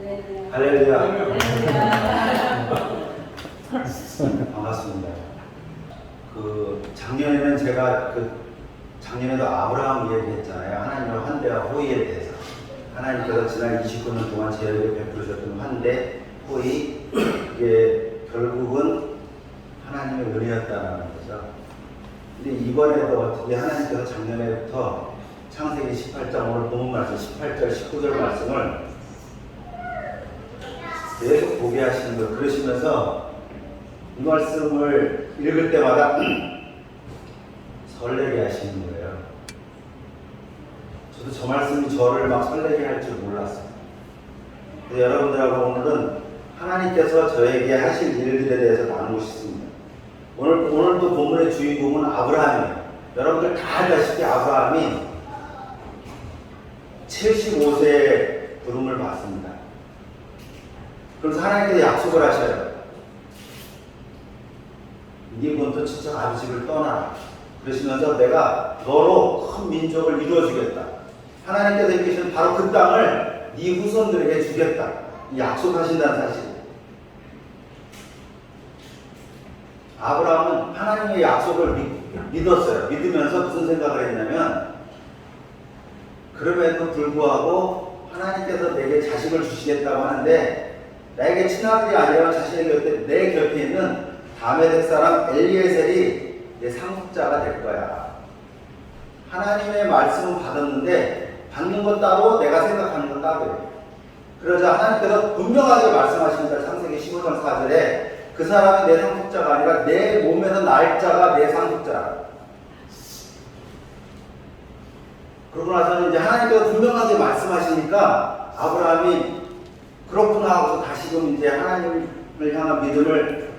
할렐루야. 반갑습니다. 작년에는 제가 작년에도 아브라함 얘기했잖아요. 하나님의 환대와 호의에 대해서. 하나님께서 지난 29년 동안 저에게 베푸셨던 환대, 호의, 이게 결국은 하나님의 은혜였다는 거죠. 근데 이번에도 어떻게 하나님께서 작년에부터 창세기 18장 오늘 본문 말씀 18절 19절 말씀을 계속 보게 하시는 거예요. 그러시면서 이 말씀을 읽을 때마다 설레게 하시는 거예요. 저도 저 말씀이 저를 막 설레게 할 줄 몰랐어요. 그래서 여러분들하고 오늘은 하나님께서 저에게 하실 일들에 대해서 나누고 싶습니다. 오늘도 본문의 주인공은 아브라함이에요. 여러분들 다 알다시피 아브라함이 75세에 부름을 받습니다. 그래서 하나님께서 약속을 하셔요. 네 본토 친척 아버지를 떠나라. 그러시면서 내가 너로 큰 민족을 이루어주겠다. 하나님께서 이렇게 바로 그 땅을 네 후손들에게 주겠다. 약속하신다는 사실. 아브라함은 하나님의 약속을 믿었어요. 믿으면서 무슨 생각을 했냐면, 그럼에도 불구하고 하나님께서 내게 자식을 주시겠다고 하는데 나에게 친아들이 아니라 내 곁에 있는 다메섹 사람 엘리에셀이 내 상속자가 될 거야. 하나님의 말씀은 받았는데 받는 것 따로 내가 생각하는 것 따로예요. 그러자 하나님께서 분명하게 말씀하십니다. 창세기 15장 4절에 그 사람이 내 상속자가 아니라 내 몸에서 날 자가 내 상속자라. 그러고 나서는 이제 하나님께서 분명하게 말씀하시니까 아브라함이 그렇구나 하고서 다시금 이제 하나님을 향한 믿음을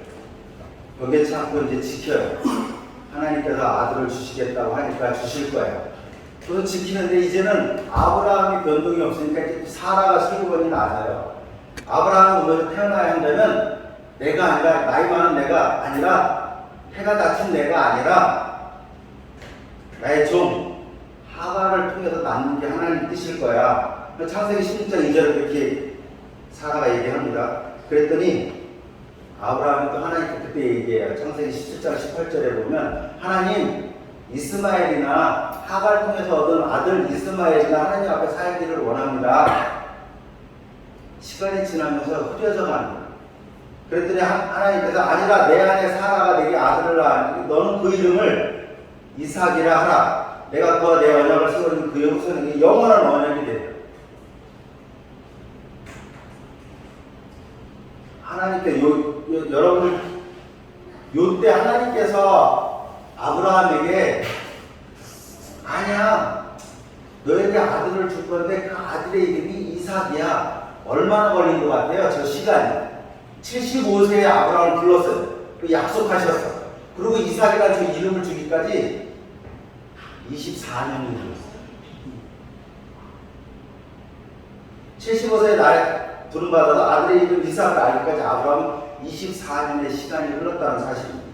여기지 않고 이제 지켜요. 하나님께서 아들을 주시겠다고 하니까 주실 거예요. 그래서 지키는데 이제는 아브라함이 변동이 없으니까 이제 사라가 슬그머니 낮아요. 아브라함은 먼저 태어나야 한다면 내가 아니라, 나이 많은 내가 아니라, 해가 닫힌 내가 아니라 나의 종 하가를 통해서 낳는 게 하나님 뜻일 거야. 창세기 16장 2절에 그렇게 사라가 얘기합니다. 그랬더니 아브라함이 또 하나님께 그때 얘기해요. 창세기 17장 18절에 보면 하나님 이스마엘이나 하가를 통해서 얻은 아들 이스마엘이나 하나님 앞에 살기를 원합니다. 시간이 지나면서 흐려져 가는 거예요. 그랬더니 하나님께서 아니라 내 안에 사라가 내게 아들을 낳으니 너는 그 이름을 이삭이라 하라. 내가 그와 내 언약을 세우는 그의 후손에게 영원한 언약이 되리라. 하나님께 여러분들 요때 하나님께서 아브라함에게 아니야 너에게 아들을 줄 건데 그 아들의 이름이 이삭이야. 얼마나 걸린 것 같아요? 저 시간이 75세에 아브라함을 불렀어요. 그 약속하셨어. 그리고 이삭이라는 저 이름을 주기까지 24년이 걸렸어요. 75세에 날 부름받아서 아들의 이름 이삭을 알기까지 아브라함은 24년의 시간이 흘렀다는 사실입니다.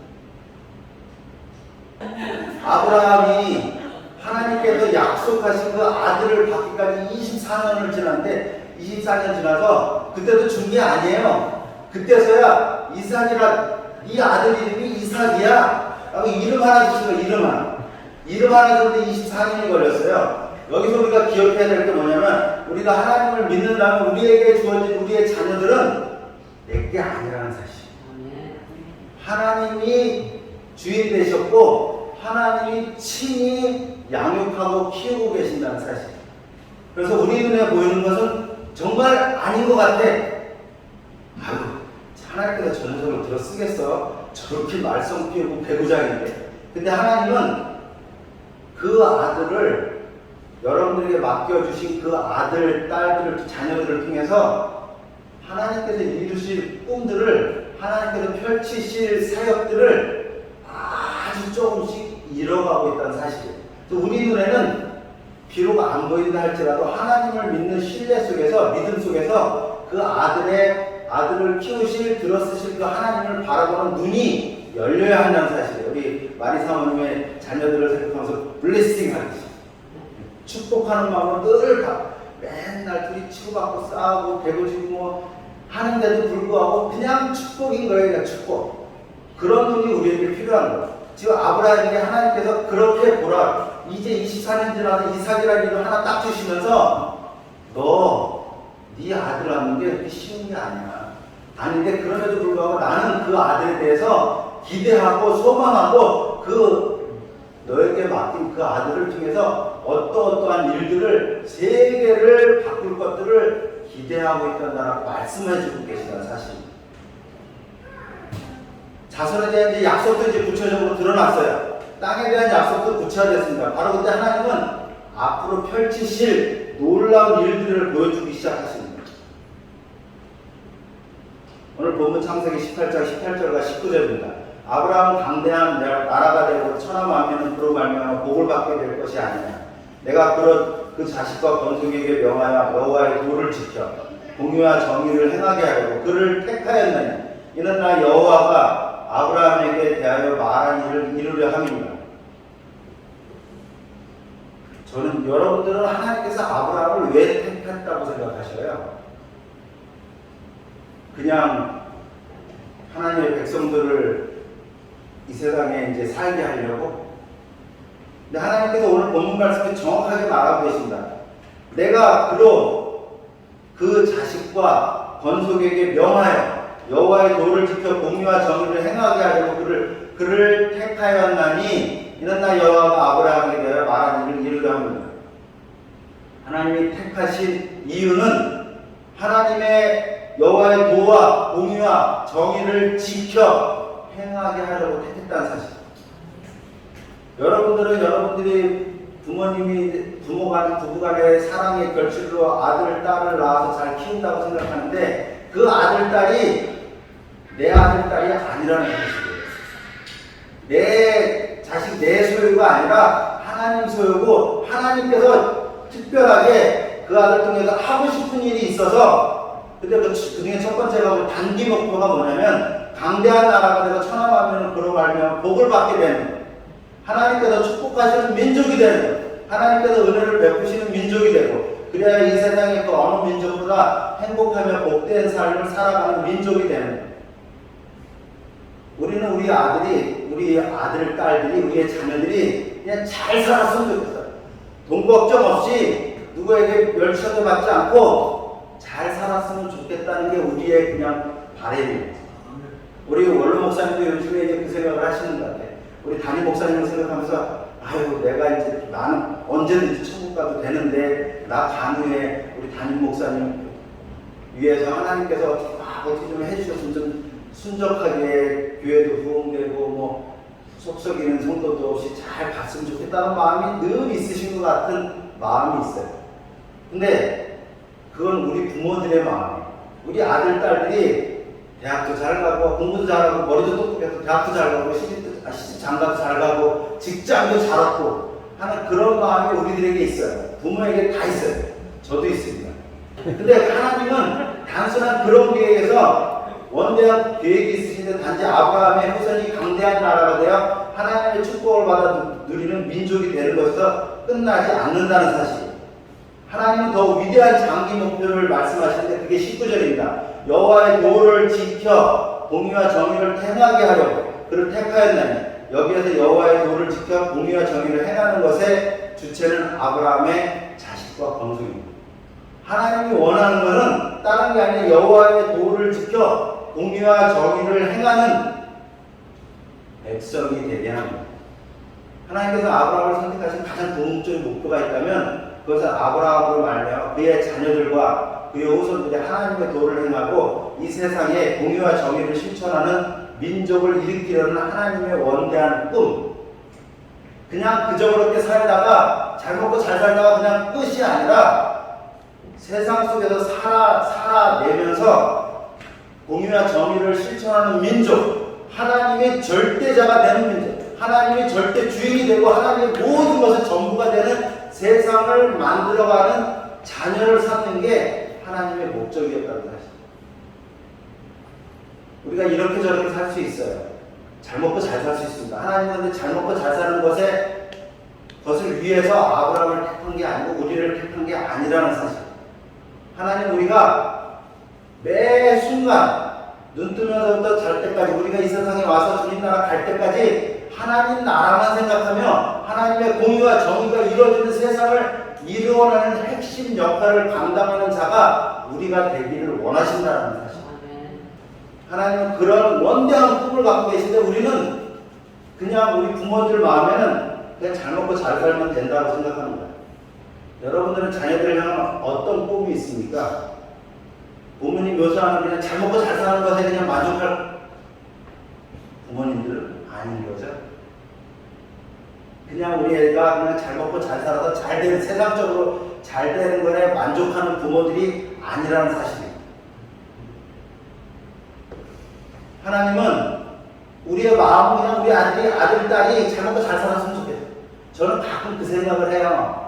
아브라함이 하나님께서 약속하신 그 아들을 받기까지 24년을 지났는데 24년 지나서 그때도 준 게 아니에요. 그때서야 이삭이라 이 아들 이름이 이삭이야 라고 이름 하나 주신 거예요. 이름 하나 줬는데 24년이 걸렸어요. 여기서 우리가 기억해야 될 게 뭐냐면 우리가 하나님을 믿는다면 우리에게 주어진 우리의 자녀들은 내게 아니라는 사실. 하나님이 주인 되셨고 하나님이 친히 양육하고 키우고 계신다는 사실. 그래서 우리 눈에 보이는 것은 정말 아닌 것 같아. 아유, 하나님께서 저 녀석을 들어 쓰겠어. 저렇게 말썽 피우고 배구장인데. 근데 하나님은 그 아들을 여러분들에게 맡겨주신 그 아들, 딸들을, 자녀들을 통해서 하나님께서 이루실 꿈들을, 하나님께서 펼치실 사역들을 아주 조금씩 이뤄가고 있다는 사실이에요. 우리 눈에는 비록 안 보인다 할지라도 하나님을 믿는 신뢰 속에서, 믿음 속에서 그 아들을 키우실, 들어쓰실 그 하나님을 바라보는 눈이 열려야 한다는 사실이에요. 우리 마리 사모님의 자녀들을 생각하면서 블레싱 하듯이 축복하는 마음으로 늘 맨날 둘이 치고받고 싸우고 배고지고 뭐 하는데도 불구하고 그냥 축복인 거예요. 그냥 축복. 그런 눈이 우리에게 필요한 거예요. 지금 아브라함에게 하나님께서 그렇게 보라. 이제 24년 지나서 이삭이라는 이름 하나 딱 주시면서 네 아들 낳는 게 그렇게 쉬운 게 아니야. 아닌데 그럼에도 불구하고 나는 그 아들에 대해서 기대하고 소망하고 너에게 맡긴 그 아들을 통해서 어떠한 일들을 세계를 바꿀 것들을 기대하고 있단다라고 말씀해 주고 계시다는 사실. 자손에 대한 이제 약속도 이제 구체적으로 드러났어요. 땅에 대한 약속도 구체화됐습니다. 바로 그때 하나님은 앞으로 펼치실 놀라운 일들을 보여주기 시작하십니다. 오늘 본문 창세기 18절과 19절입니다. 아브라함은 강대한 나라가 되고 천하 만민은 그로 말미암아 복을 받게 될 것이 아니냐. 내가 그 자식과 건속에게 명하여 여호와의 도를 지켜 공의와 정의를 행하게 하려고 그를 택하였느니 이는 나 여호와가 아브라함에게 대하여 말한 일을 이루려 함이니라. 저는 여러분들은 하나님께서 아브라함을 왜 택했다고 생각하셔요? 그냥 하나님의 백성들을 이 세상에 이제 살게 하려고? 근데 하나님께서 오늘 본문 말씀에 정확하게 말하고 계십니다. 내가 그 자식과 건속에게 명하여 여호와의 도를 지켜 공의와 정의를 행하게 하려고 그를 택하였나니 이는 나 여호와가 아브라함에게 대하여 말한 일을 이루려 합니다. 하나님이 택하신 이유는 하나님의 여호와의 도와 공의와 정의를 지켜 행하게 하려고 택했다는 사실. 여러분들이 부부간의 사랑의 결실로 아들, 딸을 낳아서 잘 키운다고 생각하는데 그 아들, 딸이 내 아들, 딸이 아니라는 것이에요. 내 자식, 내 소유가 아니라 하나님 소유고 하나님께서 특별하게 그 아들 통해서 하고 싶은 일이 있어서 근데 그 중에 첫 번째가 단기 목표가 뭐냐면 강대한 나라가 되고 천하 만민은 그로 말미암아 복을 받게 되는 거예요. 하나님께서 축복하시는 민족이 되는 거예요. 하나님께서 은혜를 베푸시는 민족이 되고 그래야 이 세상의 그 어느 민족보다 행복하며 복된 삶을 살아가는 민족이 되는 거예요. 우리는 우리 아들, 딸들이, 우리의 자녀들이 그냥 잘 살았으면 좋겠어요. 돈 걱정 없이 누구에게 멸시도 받지 않고 잘 살았으면 좋겠다는 게 우리의 그냥 바람이에요. 우리 원로 목사님도 요즘에 이제 그 생각을 하시는 것 같아요. 우리 담임 목사님을 생각하면서 나는 언제든지 천국 가도 되는데 나 간후에 우리 담임 목사님 위해서 하나님께서 어떻게 좀 해주셨으면 좀 순적하게 교회도 부흥되고 속썩이는 성도도 없이 잘 갔으면 좋겠다는 마음이 늘 있으신 것 같은 마음이 있어요. 근데 그건 우리 부모들의 마음이에요. 우리 아들, 딸들이 대학도 잘 가고 공부도 잘하고 머리도 똑똑해서 대학도 잘 가고 시집 장가도 잘 가고 직장도 잘하고 하는 그런 마음이 우리들에게 있어요. 부모에게 다 있어요. 저도 있습니다. 근데 하나님은 단순한 그런 계획에서 원대한 계획이 있으신데 단지 아브라함의 후손이 강대한 나라가 되어 하나님의 축복을 받아 누리는 민족이 되는 것에서 끝나지 않는다는 사실. 하나님은 더 위대한 장기 목표를 말씀하시는데 그게 19절입니다. 여호와의 도를 지켜 공의와 정의를 행하게 하려고 그를 택하였나니 여기에서 여호와의 도를 지켜 공의와 정의를 행하는 것의 주체는 아브라함의 자식과 건속입니다. 하나님이 원하는 것은 다른 게 아니라 여호와의 도를 지켜 공의와 정의를 행하는 백성이 되게 합니다. 하나님께서 아브라함을 선택하신 가장 궁극적인 목표가 있다면 그것은 아브라함으로 말미암아 그의 자녀들과 그의 후손들이 하나님의 도를 행하고 이 세상에 공의와 정의를 실천하는 민족을 일으키려는 하나님의 원대한 꿈. 그냥 그저 그렇게 살다가 잘 먹고 잘 살다가 그냥 끝이 아니라 세상 속에서 살아내면서 공의와 정의를 실천하는 민족, 하나님의 절대자가 되는 민족, 하나님의 절대 주인이 되고 하나님의 모든 것의 전부가 되는 세상을 만들어가는 자녀를 삼는 게 하나님의 목적이었다는 사실. 우리가 이렇게 저렇게 살 수 있어요. 잘 먹고 잘 살 수 있습니다. 하나님은 근데 잘 먹고 잘 사는 것을 위해서 아브라함을 택한 게 아니고 우리를 택한 게 아니라는 사실. 하나님 우리가 매 순간 눈 뜨면서부터 잘 때까지 우리가 이 세상에 와서 주님 나라 갈 때까지 하나님 나라만 생각하며 하나님의 공의와 정의가 이루어지는 세상을 이루어내는 핵심 역할을 감당하는 자가 우리가 되기를 원하신다는 사실. 하나님은 그런 원대한 꿈을 갖고 계신데 우리는 그냥 우리 부모들 마음에는 그냥 잘 먹고 잘 살면 된다고 생각하는 거예요. 여러분들은 자녀들을 향한 어떤 꿈이 있습니까? 부모님 묘사하는 그냥 잘 먹고 잘 사는 것에 그냥 만족할 부모님들은 아닌 거죠. 그냥 우리 애가 그냥 잘 먹고 잘 살아서 잘 되는, 세상적으로 잘 되는 거에 만족하는 부모들이 아니라는 사실입니다. 하나님은 우리의 마음은 그냥 우리 아들, 딸이 잘 먹고 잘 살았으면 좋겠어요. 저는 가끔 그 생각을 해요.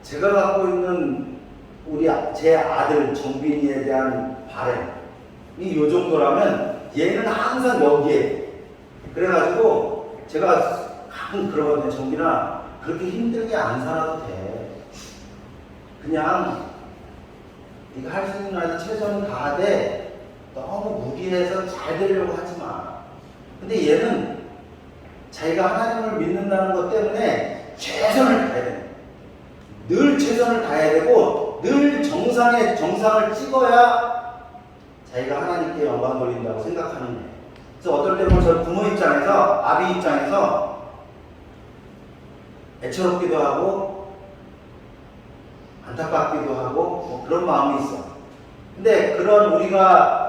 제가 갖고 있는 제 아들 정빈이에 대한 바람이 요 정도라면 얘는 항상 여기에. 그래가지고 제가 가끔 그러거든요. 정빈아, 그렇게 힘들게 안 살아도 돼. 그냥 네가 할 수 있는 아주 최선을 다하되 너무 무리해서 잘 되려고 하지 마. 근데 얘는 자기가 하나님을 믿는다는 것 때문에 최선을 다해야 돼. 늘 최선을 다해야 되고 늘 정상을 찍어야 자기가 하나님께 영광 돌린다고 생각하는 거예요. 그래서 어떨 때는 저 부모 입장에서, 아비 입장에서 애처롭기도 하고 안타깝기도 하고 뭐 그런 마음이 있어. 근데 그런 우리가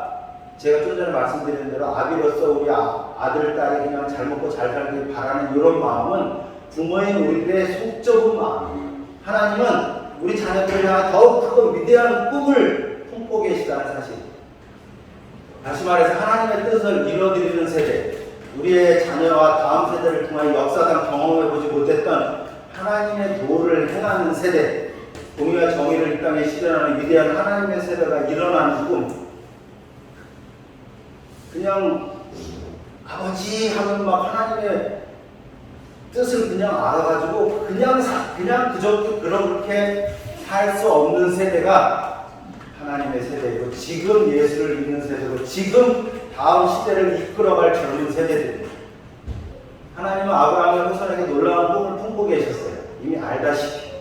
제가 좀 전에 말씀드린 대로 아비로서 우리 아들, 딸이 그냥 잘 먹고 잘 살길 바라는 이런 마음은 부모인 우리들의 속적인 마음이에요. 하나님은 우리 자녀들을 향한 더욱 크고 위대한 꿈을 품고 계시다는 사실. 다시 말해서 하나님의 뜻을 이루어드리는 세대, 우리의 자녀와 다음 세대를 통하여 역사상 경험해보지 못했던 하나님의 도를 행하는 세대, 공의와 정의를 이 땅에 실현하는 위대한 하나님의 세대가 일어나는 꿈. 그냥 아버지 하면 막 하나님의 뜻을 그냥 알아가지고 그냥 그저 그렇게 살 수 없는 세대가 하나님의 세대이고 지금 예수를 믿는 세대고 지금 다음 시대를 이끌어갈 젊은 세대들입니다. 하나님은 아브라함의 후손에게 놀라운 꿈을 품고 계셨어요. 이미 알다시피.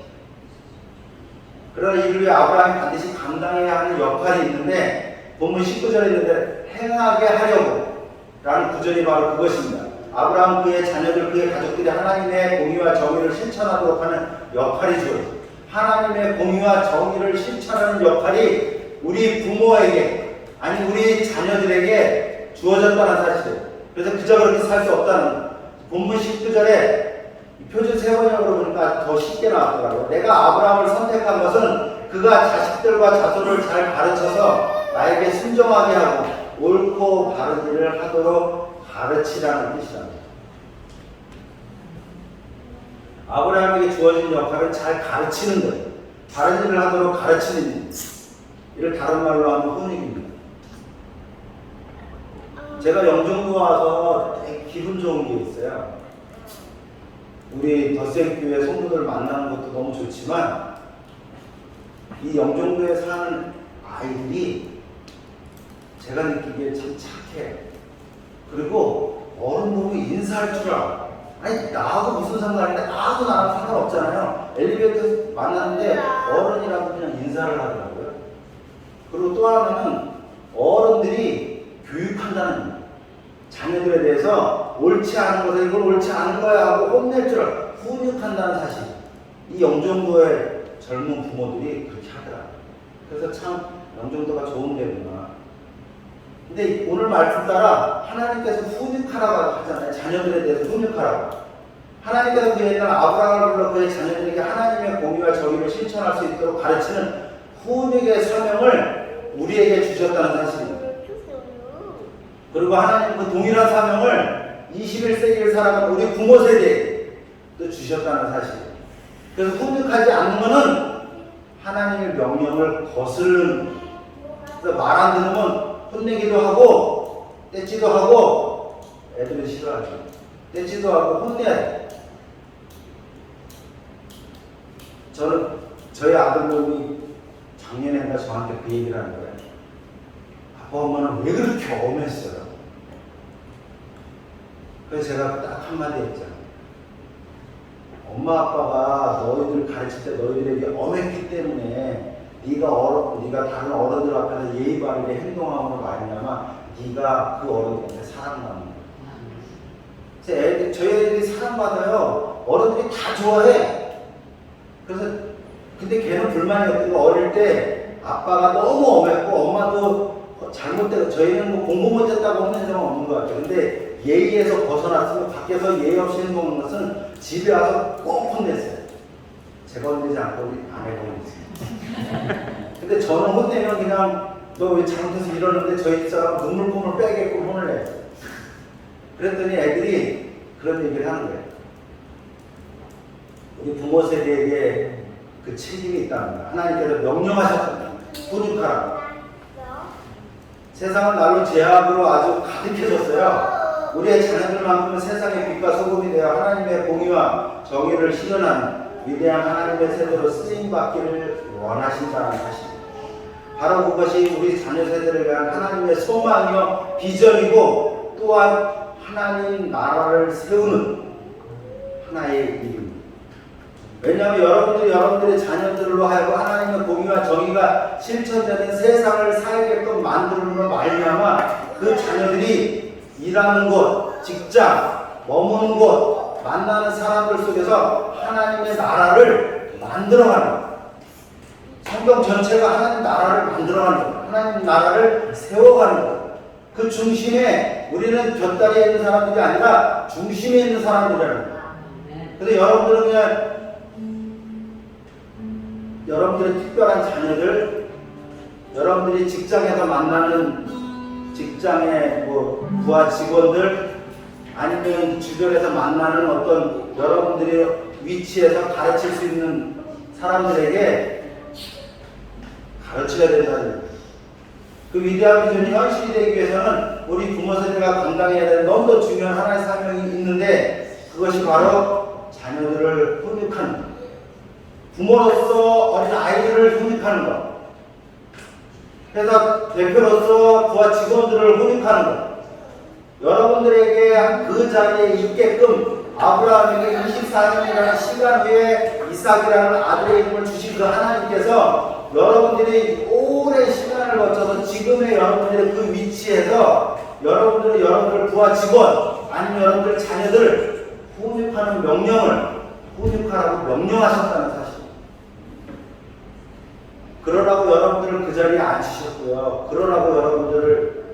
그러나 이를 위해 아브라함이 반드시 감당해야 하는 역할이 있는데 본문 19절에 있는데 행하게 하려고 라는 구절이 바로 그것입니다. 아브라함 그의 자녀들 그의 가족들이 하나님의 공의와 정의를 실천하도록 하는 역할이 주어져요. 하나님의 공의와 정의를 실천하는 역할이 우리 부모에게 아니 우리 자녀들에게 주어졌다는 사실이에요. 그래서 그저 그렇게 살 수 없다는 본문 19절에 표준 세번역으로 보니까 더 쉽게 나왔더라고요. 내가 아브라함을 선택한 것은 그가 자식들과 자손을 잘 가르쳐서 나에게 순종하게 하고 옳고 바른 일을 하도록 가르치라는 뜻이랍니다. 아브라함에게 주어진 역할은 잘 가르치는 거예요. 바른 일을 하도록 가르치는 일. 이를 다른 말로 하면 훈육입니다. 제가 영종도 와서 되게 기분 좋은 게 있어요. 우리 덧셈교회 성도들 만나는 것도 너무 좋지만 이 영종도에 사는 아이들이 제가 느끼기에 참 착해요. 그리고 어른 보고 인사할 줄 알아. 아니 나하고 무슨 상관인데 나하고 나랑 상관없잖아요. 엘리베이터 만났는데 어른이라고 그냥 인사를 하더라고요. 그리고 또 하나는 어른들이 교육한다는 거예요. 자녀들에 대해서 옳지 않은 것을 이건 옳지 않은 거야 하고 혼낼 줄 알아. 훈육한다는 사실. 이 영종도의 젊은 부모들이 그렇게 하더라고요. 그래서 참 영종도가 좋은 데구나. 근데 오늘 말씀 따라 하나님께서 훈육하라고 하잖아요. 자녀들에 대해서 훈육하라고. 하나님께서 그의 딸 아브라함을 불러 그의 자녀들에게 하나님의 공의와 정의를 실천할 수 있도록 가르치는 훈육의 사명을 우리에게 주셨다는 사실입니다. 그리고 하나님 그 동일한 사명을 21세기를 살아가는 우리 부모 세대에도 주셨다는 사실. 그래서 훈육하지 않는 것은 하나님의 명령을 거스르는, 그래서 말 안 들으면 혼내기도 하고 떼지도 하고 애들은 싫어하죠. 떼지도 하고 혼내야 돼. 저는 저희 아들놈이 작년인가 저한테 그 얘기를 하는 거예요. 아빠 엄마는 왜 그렇게 엄했어요? 그래서 제가 딱 한마디 했잖아요. 엄마 아빠가 너희들 가르칠 때 너희들에게 엄했기 때문에 네가 다른 어른들 앞에서 예의 바르게 행동함으로 말미암아 네가 그 어른들한테 사랑받는 거야. 그래서 저희 애들이 사랑받아요. 어른들이 다 좋아해. 그래서 근데 걔는 불만이 없는 거, 어릴 때 아빠가 너무 엄했고 엄마도 잘못되고, 저희는 뭐 공부 못했다고 혼낸 적은 없는 것 같아요. 근데 예의에서 벗어났으면 밖에서 예의 없이 행동하는 것은 집에 와서 꼭 혼냈어요. 제가 혼내지 않고 우리 아내가 혼냈어요. 근데 저는 혼내면 그냥 너 왜 잘못해서 이러는데 저희 집사람 눈물콧물 빼겠고 혼을 내요. 그랬더니 애들이 그런 얘기를 하는 거예요. 우리 부모 세대에게 그 책임이 있다는 거야. 하나님께서 명령하셨습니다. 훈육하라고. 세상은 날로 죄악으로 아주 가득해졌어요. 우리의 자녀들만큼은 세상의 빛과 소금이 되어 하나님의 공의와 정의를 실현하는 위대한 하나님의 세대로 쓰임받기를 원하신다는 사실입니다. 바로 그것이 우리 자녀 세대를 위한 하나님의 소망이요 비전이고, 또한 하나님 나라를 세우는 하나의 일입니다. 왜냐하면 여러분들의 자녀들로 하여금 하나님의 공의와 정의가 실천되는 세상을 살게끔 만들므로 말미암아 그 자녀들이 일하는 곳, 직장, 머무는 곳, 만나는 사람들 속에서 하나님의 나라를 만들어가는 거예요. 성경 전체가 하나님 나라를 만들어가는 거예요. 하나님 나라를 세워가는 거예요. 그 중심에 우리는 곁다리에 있는 사람들이 아니라 중심에 있는 사람들이라는 거예요. 그래서 여러분들은 그냥 여러분들의 특별한 자녀들, 여러분들이 직장에서 만나는 직장의 부하 직원들, 아니면 주변에서 만나는 어떤 여러분들의 위치에서 가르칠 수 있는 사람들에게 가르쳐야 된다는 그 위대한 비전이 현실이 되기 위해서는 우리 부모 세대가 감당해야 되는 너무도 중요한 하나의 사명이 있는데, 그것이 바로 자녀들을 훈육하는 것. 부모로서 어린 아이들을 훈육하는 것. 회사 대표로서 부하 직원들을 훈육하는 것. 여러분들에게 그 자리에 있게끔 아브라함에게 24년이라는 시간 후에 이삭이라는 아들의 이름을 주신 그 하나님께서 여러분들이 오랜 시간을 거쳐서 지금의 여러분들의 그 위치에서 여러분들 부하 직원 아니면 여러분들 자녀들 훈육하는 명령을 훈육하라고 명령하셨다는 사실. 그러라고 여러분들을 그 자리에 앉히셨고요. 그러라고 여러분들을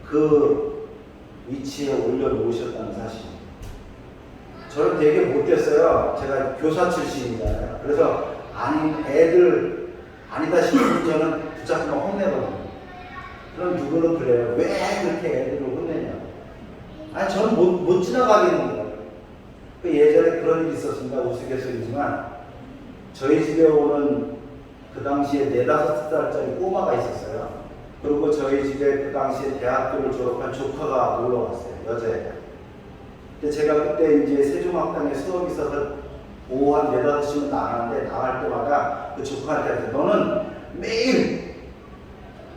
그 위치에 올려놓으셨다는 사실. 저는 되게 못됐어요. 제가 교사 출신입니다. 그래서 애들 아니다 싶으면 저는 붙잡고 혼내거든요. 그럼 누구는 그래요. 왜 그렇게 애들을 혼내냐. 아니 저는 못 지나가겠는 거예요. 그 예전에 그런 일이 있었습니다. 우스갯소리지만 저희 집에 오는 그 당시에 4-5살짜리 꼬마가 있었어요. 그리고 저희 집에 그 당시에 대학교를 졸업한 조카가 놀러 왔어요. 여자애가. 근데 제가 그때 이제 세종학당에 수업이 있어서 오후 한 4-5시면 나가는데, 나갈 때마다 그 조카한테 너는 매일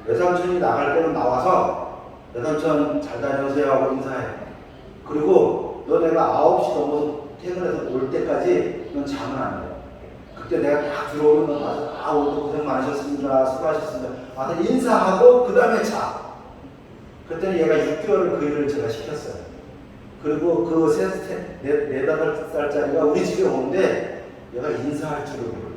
외삼촌이 나갈 때는 나와서 외삼촌 잘 다녀오세요 하고 인사해. 그리고 너네가 9시 넘어서 퇴근해서 올 때까지 넌 잠은 안 돼. 그때 내가 딱 들어오면 너 와서 오늘 고생 많으셨습니다. 수고하셨습니다. 와서 인사하고 그 다음에 자. 그랬더니 얘가 6개월을 그 일을 제가 시켰어요. 그리고 그 4-5살짜리가 우리 집에 오는데 얘가 인사할 줄을 몰라요.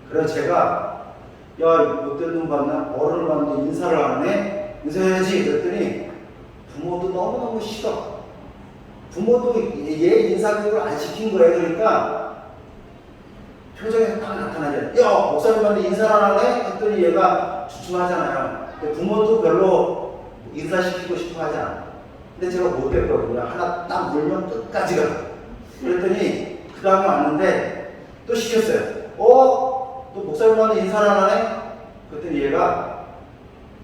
그래서 제가 야 못된 놈 봤나? 어른을 봤는데 인사를 안 해? 인사해야지. 그랬더니 부모도 너무너무 싫어. 부모도 얘 인사교육을 안 시킨 거예요. 그러니까 표정에서 딱 나타나잖아요. 야 목사님한테 인사를 안 해? 했더니 얘가 주춤하잖아요. 부모도 별로 인사시키고 싶어 하지 않아요. 근데 제가 못했거든요. 하나 딱 물면 끝까지 가. 그랬더니 그 다음에 왔는데 또 시켰어요. 또 목사님한테 인사를 안 하네? 그랬더니 얘가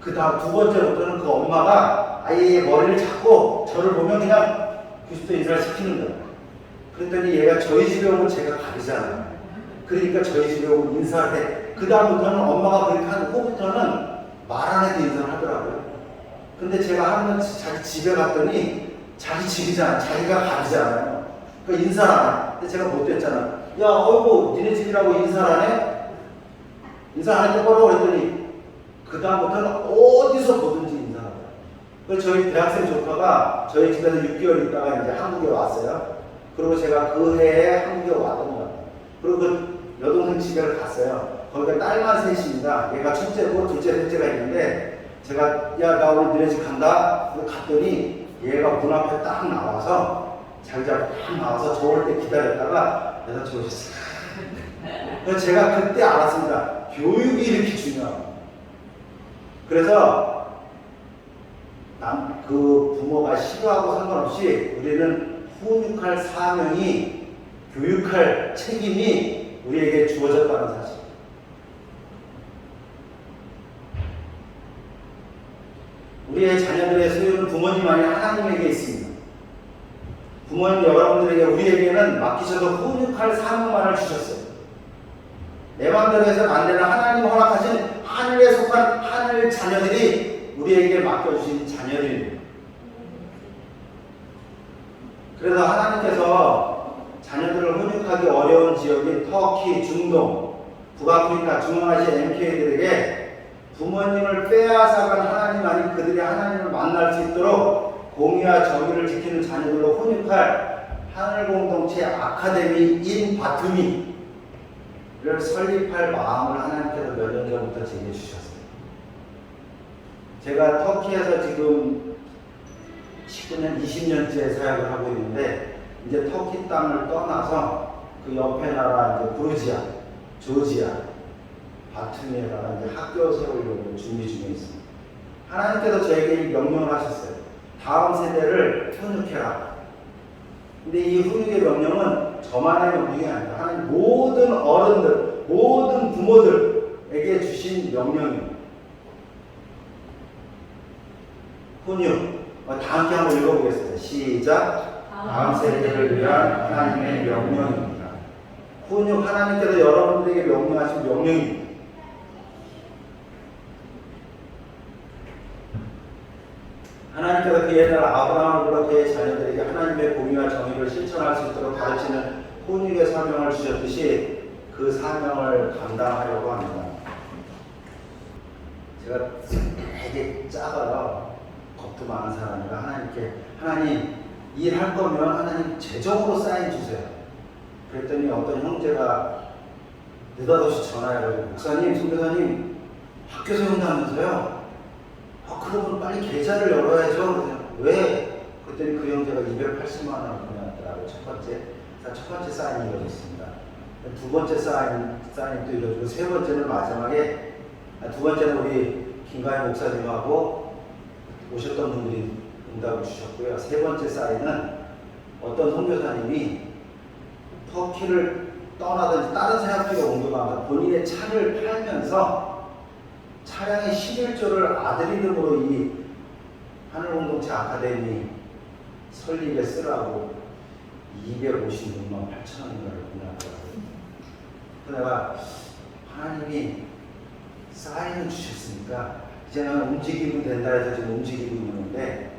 그 다음 2번째부터는 그 엄마가 아예 머리를 잡고 저를 보면 그냥 그리스도 인사를 시키는 거예요. 그랬더니 얘가 저희 집에 오면 제가 가리잖아요. 그러니까 저희 집에 오고 인사를 해. 그 다음부터는 엄마가 그렇게 한 후부터는 말 안 해도 인사를 하더라고요. 근데 제가 하면 자기 집에 갔더니 자기 집이잖아. 자기가 가리잖아요. 그러니까 인사를 안 해. 근데 제가 못됐잖아. 야, 어이구, 니네 집이라고 인사를 안 해? 인사 안 할 때 뭐라고 그랬더니 그 다음부터는 어디서 보든지 인사를 해요. 그래서 저희 대학생 조카가 저희 집에서 6개월 있다가 이제 한국에 왔어요. 그리고 제가 그 해에 한국에 왔던 것 같아요. 그리고 그 여동생 집에 갔어요. 거기가 딸만 셋입니다. 얘가 첫째고 둘째, 셋째가 있는데 제가 야, 나 오늘 너네 집 간다. 그래서 갔더니 얘가 문 앞에 딱 나와서 자기 잡고 딱 나와서 저 올 때 기다렸다가 내가 좋으셨어요. 그래서 제가 그때 알았습니다. 교육이 이렇게 중요하고. 그래서 그 부모가 싫어하고 상관없이 우리는 훈육할 사명이, 교육할 책임이 우리에게 주어졌다는 사실. 우리의 자녀들의 소유는 부모님 아닌 하나님에게 있습니다. 부모님 여러분들에게, 우리에게는 맡기셔서 훈육할 사명만을 주셨어요. 내 마음대로 해서는 안 되는 하나님 허락하신 하늘에 속한 하늘 자녀들이 우리에게 맡겨주신 자녀들입니다. 그래서 하나님께서 자녀들을 훈육하기 어려운 지역인 터키, 중동, 북아프리카, 중앙아시아 MK들에게 부모님을 빼앗아간 하나님 아닌 그들이 하나님을 만날 수 있도록 공의와 정의를 지키는 자녀들로 훈육할 하늘공동체 아카데미인 바투미를 설립할 마음을 하나님께서 몇 년 전부터 제게 주셨어요. 제가 터키에서 지금 19년, 20년째 사역을 하고 있는데 이제 터키 땅을 떠나서 그 옆에 나라 이제 부르지아, 조지아, 바투미에다가 이제 학교 세우려고 준비 중에 있습니다. 하나님께서 저에게 명령을 하셨어요. 다음 세대를 훈육해라. 근데 이 훈육의 명령은 저만의 명령이 아니라 하나님 모든 어른들, 모든 부모들에게 주신 명령입니다. 훈육. 다 함께 한번 읽어보겠습니다. 시작. 다음 세대를 위한 하나님의 명령입니다. 훈육, 하나님께서 여러분들에게 명령하신 명령입니다. 하나님께서 그 옛날 아브라함을 불러 그의 자녀들에게 하나님의 공의와 정의를 실천할 수 있도록 가르치는 훈육의 사명을 주셨듯이 그 사명을 감당하려고 합니다. 제가 되게 작아요. 겁도 많은 사람이라 하나님께, 하나님 일할 거면 하나님 재정으로 사인 주세요. 그랬더니 어떤 형제가 느닷없이 전화해가지고 목사님, 선교사님 학교 세운다면서요? 그러면 빨리 계좌를 열어야죠. 왜? 그랬더니 그 형제가 280만 원을 보내왔더라고요. 첫 번째 사인이 이루어졌습니다. 두 번째 사인도 이루어지고, 세 번째는 마지막에, 두 번째는 우리 김가희 목사님하고 오셨던 분들이 응답을 주셨고요. 세 번째 사인은 어떤 선교사님이 터키를 떠나든지 다른 사역지로 옮겨가면서 본인의 차를 팔면서 차량의 11조를 아들 이름으로 이 하늘공동체 아카데미 설립에 쓰라고 256만 8천 원인가를 보내왔더라고요. 그래서 내가 하나님이 사인을 주셨으니까 이제는 움직이면 된다 해서 지금 움직이고 있는데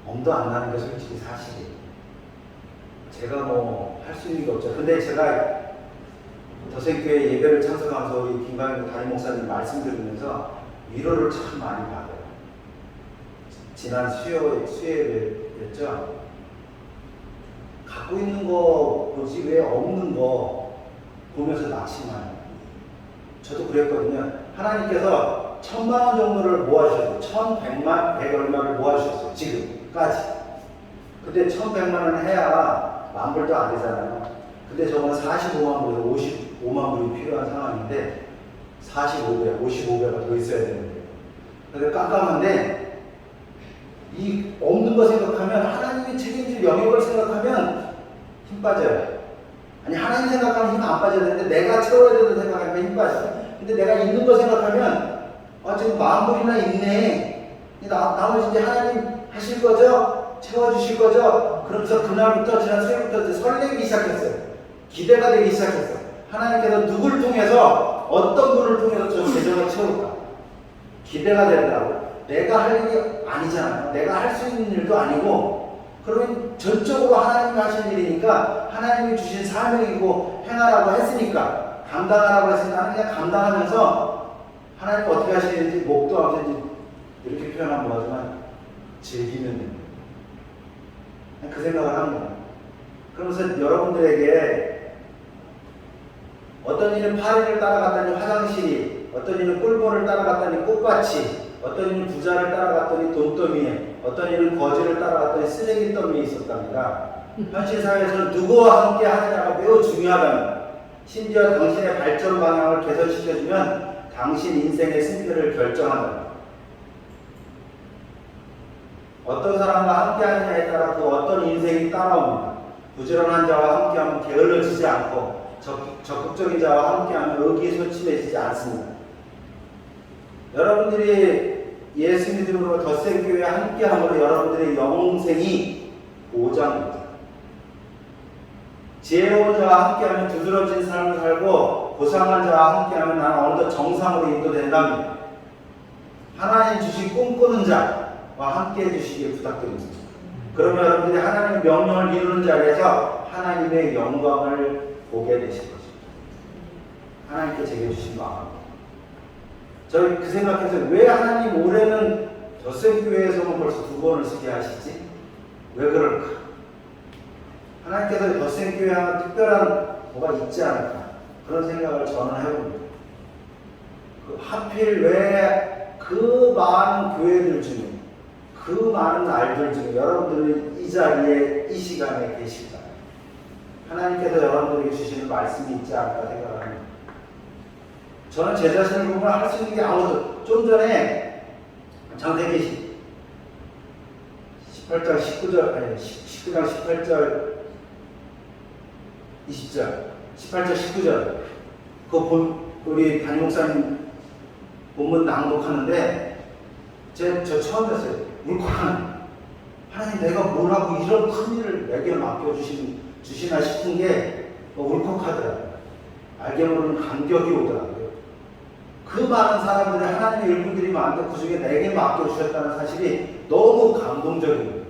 엄도 안 나는 게 솔직히 사실이에요. 제가 뭐 할 수 있는 게 없죠. 근데 제가 더생교회 예배를 참석하면서 우리 김광현 담임 목사님 말씀 들으면서 위로를 참 많이 받아요. 지난 수요일이었죠. 갖고 있는 거 보지 왜 없는 거 보면서 낙심해요. 저도 그랬거든요. 하나님께서 1,000만 원 정도를 모아주셨어요. 1,100만, 100 얼마를 모아주셨어요. 지금까지. 근데 1,100만 원 해야 만불도 안 되잖아요. 근데 저거는 45만 불에서 55만 불이 필요한 상황인데 45배, 55배가 더 있어야 되는데. 그래서 깜깜한데 이 없는 거 생각하면, 하나님이 책임질 영역을 생각하면 힘 빠져요. 아니, 하나님 생각하면 힘 안 빠져야 되는데 내가 채워야 된다고 생각하면 힘 빠져요. 근데 내가 있는 거 생각하면 지금 만불이나 있네. 나머지 이제 하나님 하실 거죠? 채워주실 거죠? 그러면서 그날부터, 지난 수요일부터 설레기 시작했어요. 기대가 되기 시작했어요. 하나님께서 누구를 통해서, 어떤 분을 통해서 저 재정을 채울까? 기대가 되더라고요. 내가 할 일이 아니잖아요. 내가 할 수 있는 일도 아니고, 그러면 전적으로 하나님이 하신 일이니까, 하나님이 주신 사명이고 행하라고 했으니까, 감당하라고 했으니까 나는 그냥 감당하면서 하나님 어떻게 하시는지 목도 없는지 이렇게 표현하면 뭐하지만 즐기면 됩니다. 그 생각을 하는 거예요. 그러면서 여러분들에게 어떤 일은 파리를 따라갔더니 화장실이, 어떤 일은 꿀벌을 따라갔더니 꽃밭이, 어떤 일은 부자를 따라갔더니 돈더미에, 어떤 일은 거지를 따라갔더니 쓰레기 더미에 있었답니다. 현실 사회에서는 누구와 함께 하느냐가 매우 중요하다면, 심지어 당신의 발전 방향을 개선시켜주면 당신 인생의 승패를 결정한다. 어떤 사람과 함께 하느냐에 따라 그 어떤 인생이 따라옵니다. 부지런한 자와 함께하면 게을러지지 않고 적극적인 자와 함께하면 의기소침해지지 않습니다. 여러분들이 예수 믿음으로 덧센 교회에 함께함으로 여러분들의 영생이 보장됩니다. 지혜로운 자와 함께하면 두드러진 삶을 살고 고상한 자와 함께하면 나는 어느덧 정상으로 인도된답니다. 하나님 주신 꿈꾸는 자와 함께 해주시길 부탁드립니다. 그러면 여러분들이 하나님의 명령을 이루는 자리에서 하나님의 영광을 보게 되실 것입니다. 하나님께 제게 주신 마음. 저희 그 생각해서 왜 하나님 올해는 덧센 교회에서는 벌써 2번을 쓰게 하시지? 왜 그럴까? 하나님께서 덧센 교회 하면 특별한 뭐가 있지 않을까? 그런 생각을 저는 해봅니다. 하필 왜 그 많은 교회들 중에, 그 많은 날들 중에 여러분들은 이 자리에, 이 시간에 계실까? 하나님께서 여러분들에게 주시는 말씀이 있지 않을까 생각합니다. 저는 제 자신을 보면 할 수 있는 게 아무것도, 좀 전에 창세기 18장 19절, 아니 19장 18절 20절, 18절 19절 그거 우리 담임 목사님 본문 낭독하는데 저 처음 봤어요. 울컥하는, 하나님 내가 뭘 하고 이런 큰 일을 내게 맡겨주시나 싶은 게 울컥하더라고요. 알게 모르는 감격이 오더라고요. 그 많은 사람들이 하나님의 일꾼들이 많은데 그 중에 내게 맡겨주셨다는 사실이 너무 감동적입니다.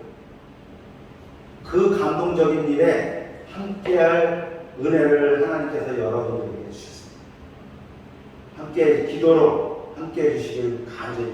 그 감동적인 일에 함께할 은혜를 하나님께서 여러분들에게 주셨습니다. 함께 기도로 함께 해주시길 간절히